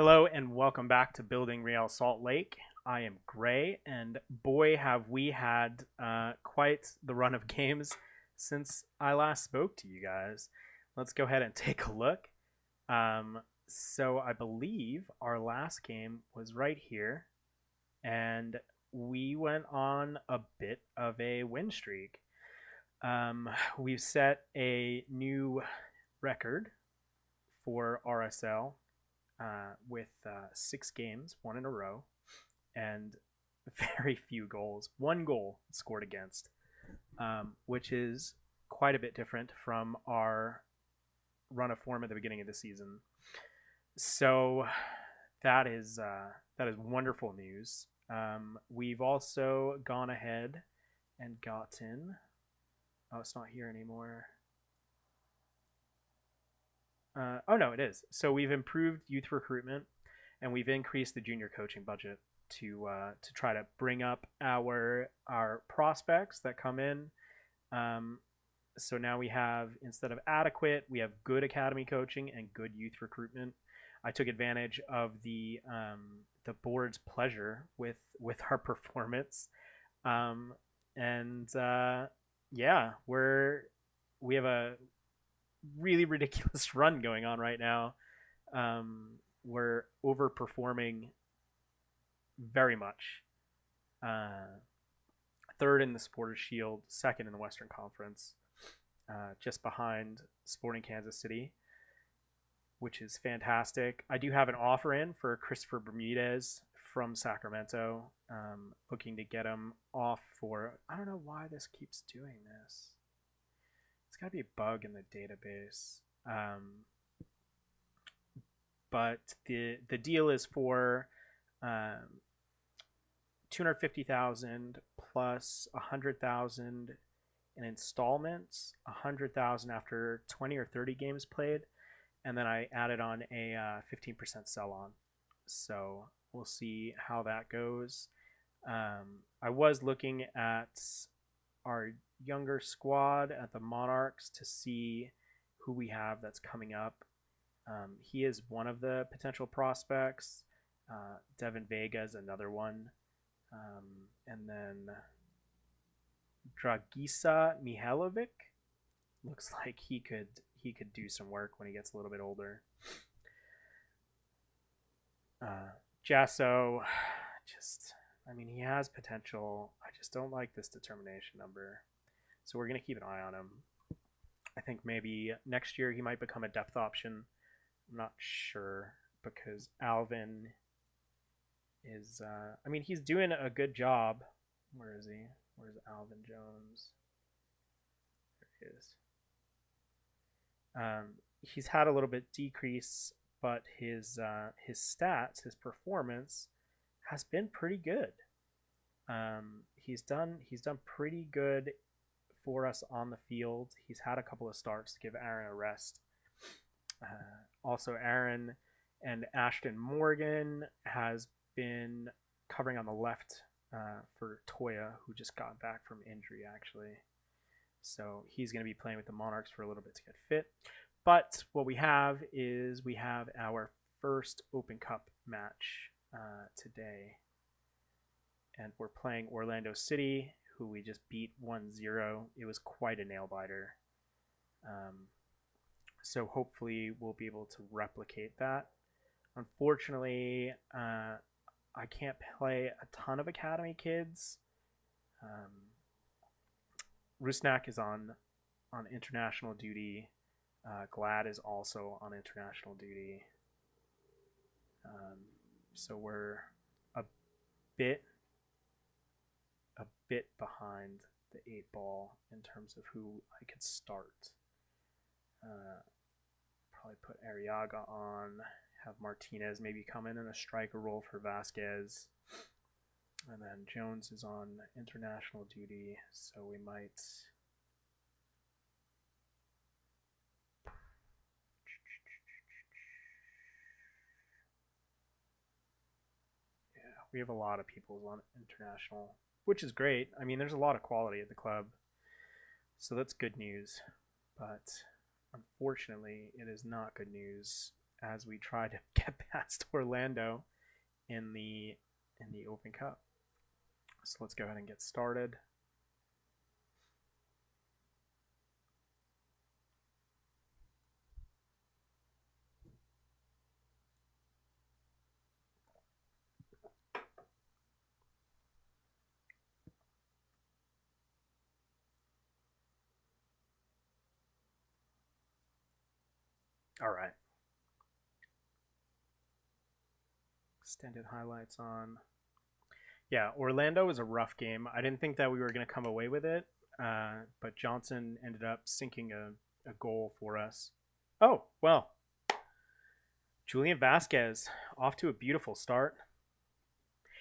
Hello and welcome back to Building Real Salt Lake. I am Gray, and boy, have we had quite the run of games since I last spoke to you guys. Let's go ahead and take a look. So I believe our last game was right here, and we went on a bit of a win streak. We've set a new record for RSL with 6 games, one in a row, and very few goals. One goal scored against, which is quite a bit different from our run of form at the beginning of the season. So that is wonderful news. We've also gone ahead and gotten. Oh, it's not here anymore. Oh no, it is. So we've improved youth recruitment, and we've increased the junior coaching budget to try to bring up our prospects that come in. Um, so now we have, instead of adequate, we have good academy coaching and good youth recruitment. I took advantage of the board's pleasure with our performance, um, and yeah, we have a really ridiculous run going on right now. We're overperforming very much. Uh, Third in the Supporters Shield, second in the Western Conference, just behind Sporting Kansas City, which is fantastic. I do have an offer in for Christopher Bermudez from Sacramento, looking to get him off for. I don't know why this keeps doing this. It's got to be a bug in the database. But the deal is for 250,000 plus 100,000 in installments, 100,000 after 20 or 30 games played, and then I added on a 15% sell on. So we'll see how that goes. I was looking at our younger squad at the Monarchs to see who we have that's coming up. He is one of the potential prospects. Devin Vega is another one. And then Dragisa Mihailovic looks like he could do some work when he gets a little bit older. Jasso, he has potential. I just don't like this determination number. So we're going to keep an eye on him. I think maybe next year he might become a depth option. I'm not sure because Alvin is, he's doing a good job. Where is he? Where's Alvin Jones? There he is. He's had a little bit decrease, but his stats, his performance has been pretty good. He's done pretty good for us on the field. He's had a couple of starts to give Aaron a rest. Also, Aaron and Ashton Morgan has been covering on the left for Toya, who just got back from injury, actually. So he's going to be playing with the Monarchs for a little bit to get fit. But what we have is our first Open Cup match today. And we're playing Orlando City, who we just beat 1-0. It was quite a nail-biter. So hopefully we'll be able to replicate that. Unfortunately, I can't play a ton of Academy kids. Rusnak is on international duty. Glad is also on international duty. So we're a bit behind the 8 ball in terms of who I could start. Probably put Arriaga on, have Martinez maybe come in a striker role for Vasquez. And then Jones is on international duty, so we might. Yeah, we have a lot of people on international, which is great. There's a lot of quality at the club, so that's good news. But unfortunately, it is not good news as we try to get past Orlando in the Open Cup. So let's go ahead and get started. All right. Extended highlights on. Yeah, Orlando was a rough game. I didn't think that we were going to come away with it, but Johnson ended up sinking a goal for us. Oh, well. Julian Vasquez off to a beautiful start.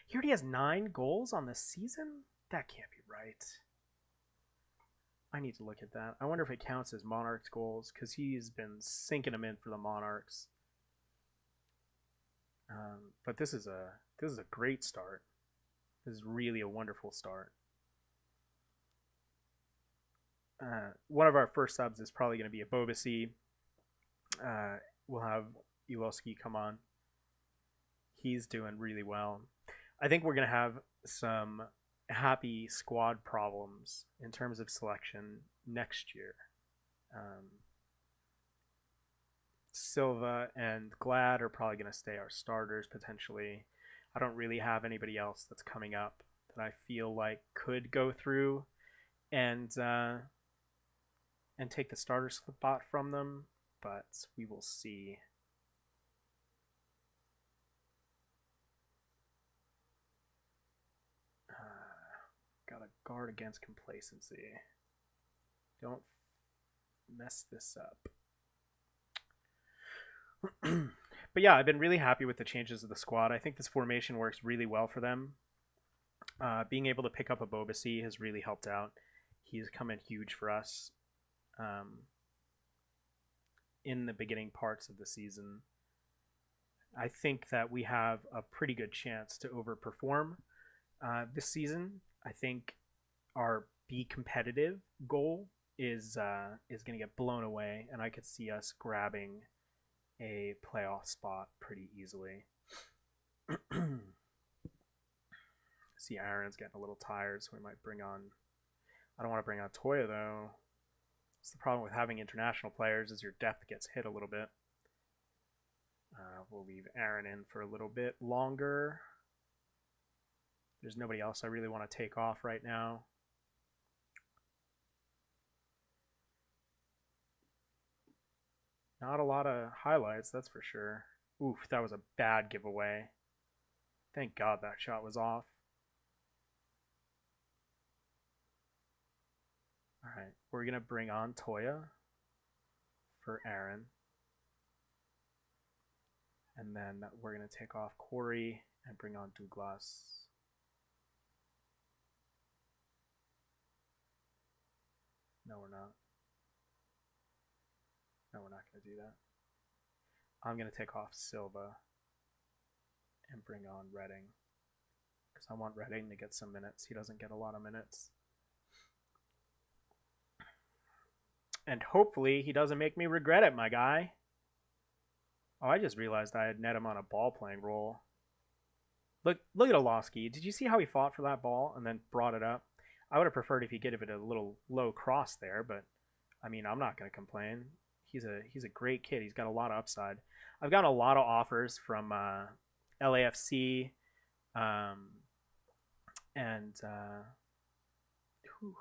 He already has 9 goals on the season? That can't be right. I need to look at that. I wonder if it counts as Monarchs goals, because he's been sinking them in for the Monarchs. But this is a great start. This is really a wonderful start. One of our first subs is probably going to be a Bobasi. We'll have Iwoski come on. He's doing really well. I think we're going to have some happy squad problems in terms of selection next year. Silva and Glad are probably going to stay our starters potentially. I don't really have anybody else that's coming up that I feel like could go through and take the starter spot from them, but we will see. Gotta guard against complacency. Don't mess this up. But yeah, I've been really happy with the changes of the squad. I think this formation works really well for them. Being able to pick up a Bobasi has really helped out. He's come in huge for us in the beginning parts of the season. I think that we have a pretty good chance to overperform this season. I think our be competitive goal is going to get blown away, and I could see us grabbing a playoff spot pretty easily. See, Aaron's getting a little tired, so we might bring on. I don't want to bring on Toya though. It's the problem with having international players is your depth gets hit a little bit. We'll leave Aaron in for a little bit longer. There's nobody else I really want to take off right now. Not a lot of highlights, that's for sure. Oof, that was a bad giveaway. Thank God that shot was off. Alright, we're going to bring on Toya for Aaron. And then we're going to take off Corey and bring on Douglas. No, we're not. No, we're not going to do that. I'm going to take off Silva and bring on Redding. Because I want Redding to get some minutes. He doesn't get a lot of minutes. And hopefully he doesn't make me regret it, my guy. Oh, I just realized I had net him on a ball playing role. Look at Olofsky. Did you see how he fought for that ball and then brought it up? I would have preferred if he could give it a little low cross there, but I mean, I'm not going to complain. He's a great kid. He's got a lot of upside. I've gotten a lot of offers from LAFC and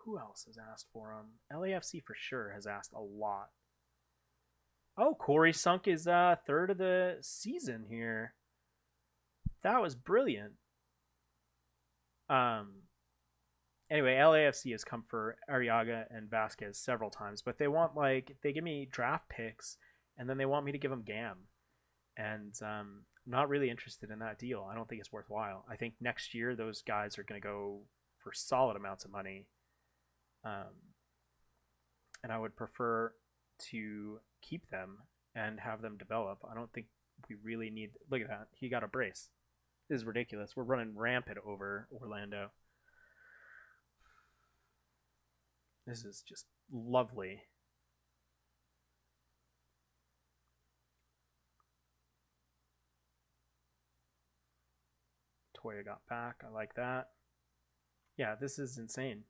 who else has asked for him? LAFC for sure has asked a lot. Oh, Corey sunk his third of the season here. That was brilliant. Anyway, LAFC has come for Arriaga and Vasquez several times, but they want they give me draft picks, and then they want me to give them GAM, and I'm not really interested in that deal. I don't think it's worthwhile. I think next year those guys are going to go for solid amounts of money, and I would prefer to keep them and have them develop. I don't think we really need. Look at that. He got a brace. This is ridiculous. We're running rampant over Orlando. This is just lovely. Toya got back. I like that. Yeah, this is insane.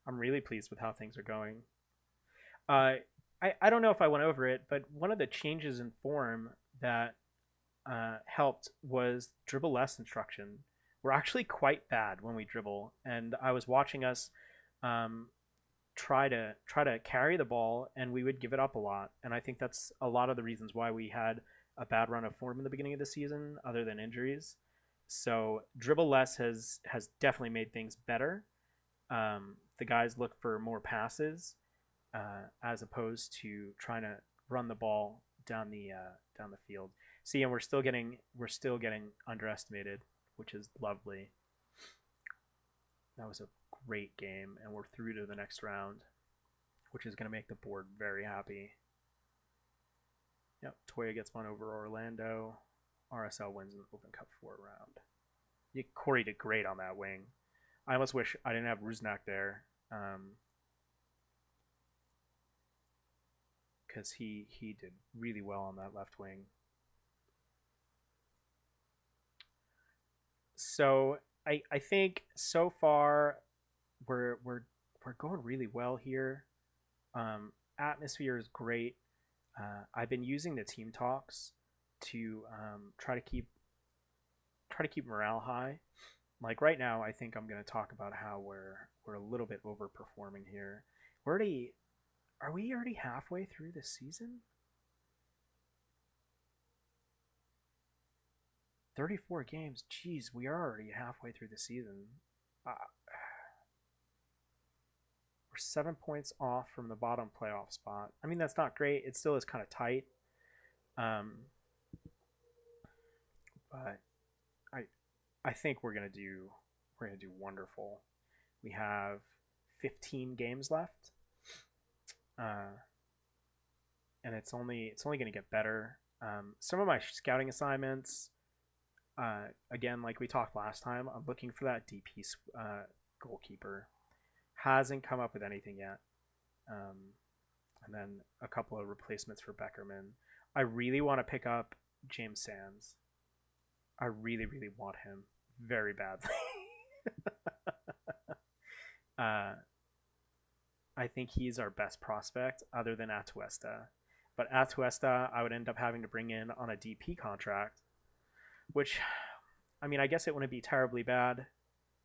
I'm really pleased with how things are going. Uh, I don't know if I went over it, but one of the changes in form that helped was dribble less instruction. We're actually quite bad when we dribble, and I was watching us um, try to carry the ball, and we would give it up a lot. And I think that's a lot of the reasons why we had a bad run of form in the beginning of the season, other than injuries. So dribble less has definitely made things better. The guys look for more passes as opposed to trying to run the ball down the field. See, and we're still getting underestimated, which is lovely. That was a great game, and we're through to the next round, which is going to make the board very happy. Yep, Toya gets one over Orlando. RSL wins an Open Cup 4 round. Yeah, Corey did great on that wing. I almost wish I didn't have Rusnak there, because he did really well on that left wing. So I think so far we're going really well here. Atmosphere is great. I've been using the team talks to try to keep morale high. Like right now, I think I'm going to talk about how we're a little bit overperforming here. Are we already halfway through the season? 34 games. Jeez, we are already halfway through the season. Uh, we're 7 points off from the bottom playoff spot. I mean, that's not great. It still is kind of tight. Um, but I I think we're gonna do wonderful. We have 15 games left, uh, and it's only gonna get better. Some of my scouting assignments, again, like we talked last time, I'm looking for that DP goalkeeper. Hasn't come up with anything yet. Um, and then a couple of replacements for Beckerman. I really want to pick up James Sands. I really, really want him very badly. uh, I think he's our best prospect other than Atuesta. But Atuesta, I would end up having to bring in on a DP contract, which, I mean, I guess it wouldn't be terribly bad.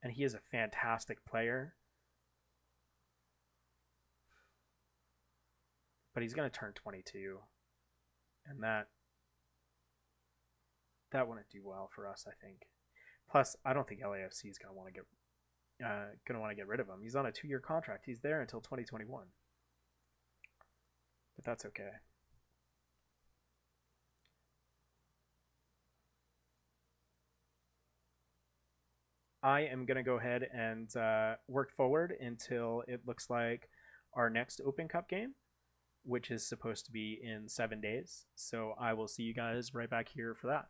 And he is a fantastic player. But he's going to turn 22. And that wouldn't do well for us, I think. Plus, I don't think LAFC is going to want to get rid of him. He's on a 2-year contract. He's there until 2021. But that's okay. I am going to go ahead and work forward until it looks like our next Open Cup game, which is supposed to be in 7 days. So I will see you guys right back here for that.